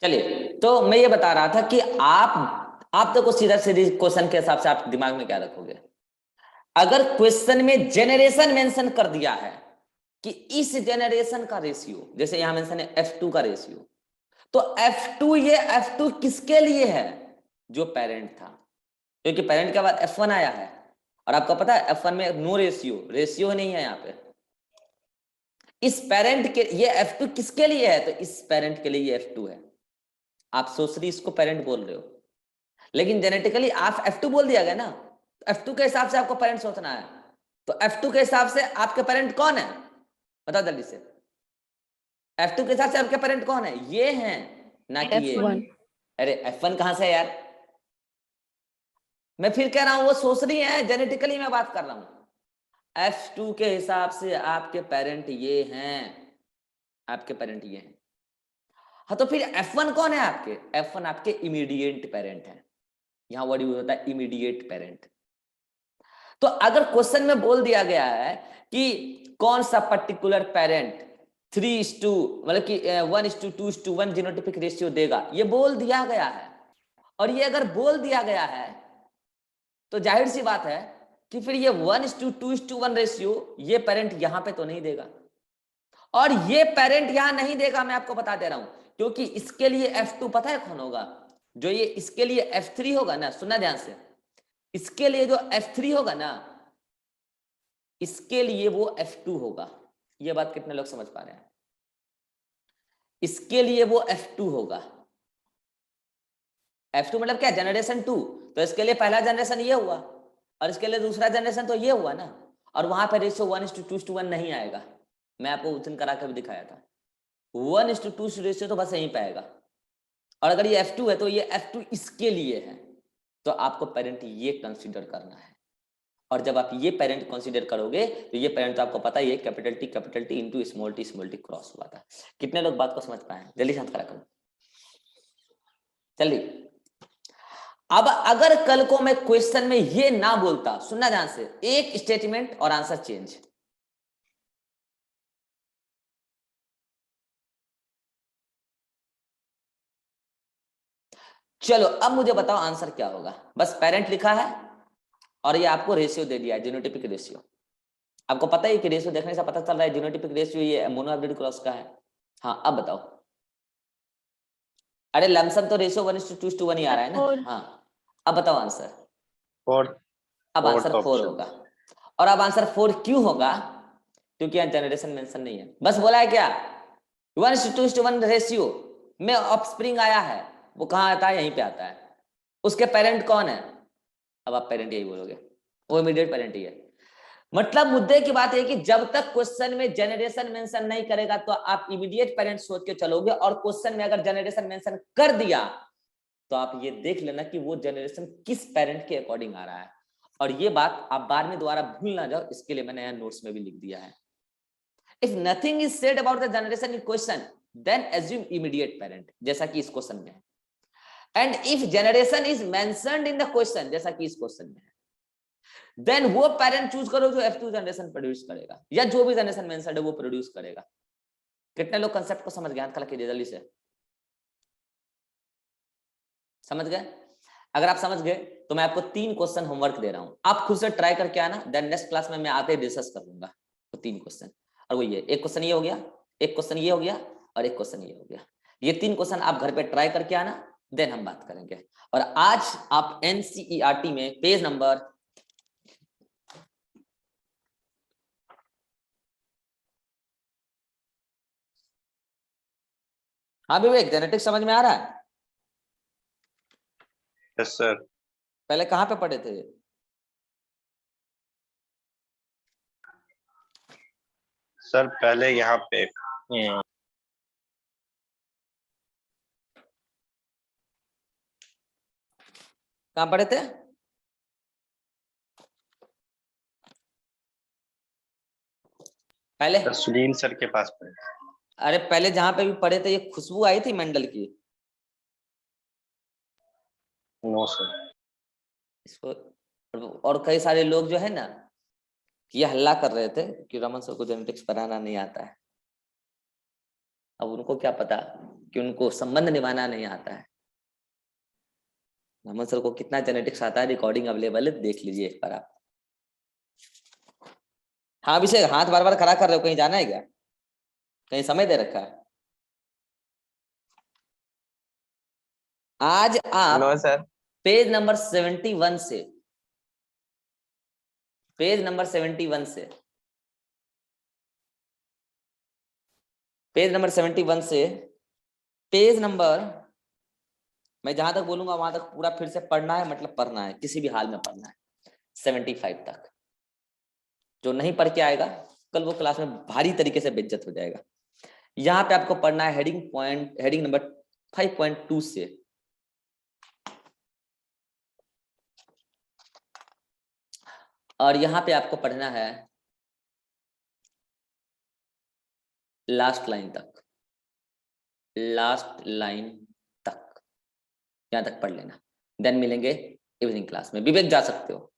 चलिए, तो मैं ये बता रहा था कि आप देखो सीधा सीधे क्वेश्चन के हिसाब से आप दिमाग में क्या रखोगे। अगर क्वेश्चन में जेनरेशन मेंशन कर दिया है कि इस जेनरेशन का रेशियो, जैसे यहां मेंशन है F2 का रेशियो, तो F2 ये F2 किसके लिए है? जो पेरेंट था, क्योंकि पेरेंट के बाद F1 आया है और आपको पता है F1 में नो रेशियो नहीं है यहाँ पे। इस पेरेंट के ये F2 किसके लिए है? तो इस पेरेंट के लिए ये F2 है। आप सोच रही इसको पेरेंट बोल रहे हो, लेकिन जेनेटिकली आप F2 बोल दिया गया ना, F2 के हिसाब से आपको पेरेंट सोचना है। तो F2 के हिसाब से आपके पेरेंट कौन है? बताओ जल्दी से। F2 के हिसाब से आपके पेरेंट कौन है? ये हैं, ना कि ये। F1। अरे F1 कहां से है यार? मैं फिर कह रहा हूं वो सोच रही है, जेनेटिकली मैं बात कर रहा हूं। F2 के हिसाब से आपके पेरेंट ये हैं, आपके पेरेंट ये हैं। हाँ, तो फिर F1 कौन है आपके? F1 आपके इमीडिएट पेरेंट है। यहां वर्ड यूज होता है इमीडिएट पेरेंट। तो अगर क्वेश्चन में बोल दिया गया है कि कौन सा पर्टिकुलर पेरेंट 3:2 मतलब कि 1:2:1 जीनोटिपिक रेशियो देगा, ये बोल दिया गया है, और ये अगर बोल दिया गया है तो जाहिर सी बात है कि फिर ये 1:2:1 रेशियो ये पेरेंट यहां पे तो नहीं देगा, और ये पेरेंट यहां नहीं देगा। मैं आपको बता दे रहा हूं, क्योंकि इसके लिए F2 पता है कौन होगा? जो ये इसके लिए F3 होगा ना, सुनना ध्यान से, इसके लिए जो F3 होगा ना, इसके लिए वो F2 होगा। ये बात कितने लोग समझ पा रहे हैं? इसके लिए वो F2 होगा। F2 मतलब क्या? जनरेशन 2। तो इसके लिए पहला जनरेशन ये हुआ, और इसके लिए दूसरा जनरेशन तो ये हुआ ना, और वहां पर रेशियो 1:2:1 नहीं आएगा। मैं आपको उस दिन करा के भी दिखाया था। 1:2 रेशियो तो बस यहीं पे आएगा, और अगर ये F2 है तो ये F2 इसके लिए है। तो आपको पेरेंट ये कंसीडर करना है, और जब आप ये पेरेंट कंसीडर करोगे तो ये पेरेंट तो आपको पता ही है, capital T into small T cross हुआ था। कितने लोग बात को समझ पाए? जल्दी से हाथ खड़ा करो, चलिए। अब अगर कल को मैं क्वेश्चन में ये ना बोलता, सुनना ध्यान से, एक स्टेटमेंट और आंसर चेंज। चलो अब मुझे बताओ आंसर क्या होगा। बस पेरेंट लिखा है और ये आपको रेशियो दे दिया है, जीनोटिपिक रेशियो। आपको पता है कि रेशियो देखने से पता चल रहा है जीनोटिपिक रेशियो ये मोनोहाइब्रिड क्रॉस का है। हाँ, अब बताओ। अरे लमसम तो रेशियो 1:2:1 ही आ रहा है ना। F4। हाँ, अब बताओ आंसर। 4th अब आंसर 4 ऑप्शन। होगा। और अब आंसर 4 क्यों होगा? क्योंकि यहां जनरेशन मेंशन नहीं है। बस बोला है क्या? 1:2:1 रेशियो में ऑफस्प्रिंग आया है, वो कहां आता है? यहीं पे आता है। उसके पेरेंट कौन है? अब आप पेरेंट यही बोलोगे, वो इमीडिएट पेरेंट ही है। मतलब मुद्दे की बात है कि जब तक क्वेश्चन में जनरेशन मेंशन नहीं करेगा तो आप इमीडिएट पेरेंट सोच के चलोगे, और क्वेश्चन में अगर जनरेशन मेंशन कर दिया तो आप ये देख लेना कि वो जनरेशन किस पेरेंट के अकॉर्डिंग आ रहा है। और ये बात आप बाद में दोबारा भूल ना जाओ, इसके लिए मैंने यहाँ नोट्स में भी लिख दिया है। If nothing is said about the generation in question then assume immediate parent, जैसा कि इस क्वेश्चन में है। And if generation is mentioned in the question, जैसा कि इस क्वेश्चन में है, देन वो पेरेंट चूज करो जो F2 जनरेशन प्रोड्यूस करेगा, या जो भी जनरेशन मेंशन्ड है वो प्रोड्यूस करेगा। कितने लोग कंसेप्ट को समझ गए? हाथ खड़ा कीजिए जल्दी से। समझ गए? अगर आप समझ गए तो मैं आपको 3 क्वेश्चन होमवर्क दे रहा हूं, आप खुद से ट्राई करके आना, देन नेक्स्ट क्लास में मैं आते ही डिस्कस कर लूंगा वो 3 क्वेश्चन। और वो ये एक क्वेश्चन ये हो गया, एक क्वेश्चन ये हो गया, और एक क्वेश्चन ये हो गया। ये 3 क्वेश्चन आप घर पे ट्राई करके आना, देन हम बात करेंगे। और आज आप NCERT में पेज नंबर, हाँ विवेक, जेनेटिक्स समझ में आ रहा है? Yes sir. पहले कहाँ पे पढ़े थे? सर पहले यहाँ पे कहाँ पढ़े थे? पहले सुनील सर के पास पढ़े। अरे पहले जहां पे भी पढ़े थे, ये खुशबू आई थी मेंडल की? No sir. इसको, और कई सारे लोग जो है ना, ये हल्ला कर रहे थे कि रमन सर को जेनेटिक्स पढ़ाना नहीं आता है। अब उनको क्या पता कि उनको संबंध निभाना नहीं आता है। मोहम्मद सर को कितना जेनेटिक्स आता है, रिकॉर्डिंग अवेलेबल है, देख लीजिए एक बार आप। हाँ अभिषेक, हाथ बार बार खड़ा कर रहे हो, कहीं जाना है क्या? कहीं समय दे रखा है? आज आप नो सर। पेज नंबर 71 से, पेज नंबर 71 से, पेज नंबर 71 से, पेज नंबर, मैं जहां तक बोलूंगा वहां तक पूरा फिर से पढ़ना है, मतलब पढ़ना है, किसी भी हाल में पढ़ना है 75 तक। जो नहीं पढ़ के आएगा कल वो क्लास में भारी तरीके से बेइज्जत हो जाएगा। यहाँ पे आपको पढ़ना है हेडिंग नंबर 5.2 से, और यहाँ पे आपको पढ़ना है लास्ट लाइन तक, लास्ट लाइन तक, यहाँ तक पढ़ लेना। देन मिलेंगे इवनिंग क्लास में। विवेक जा सकते हो।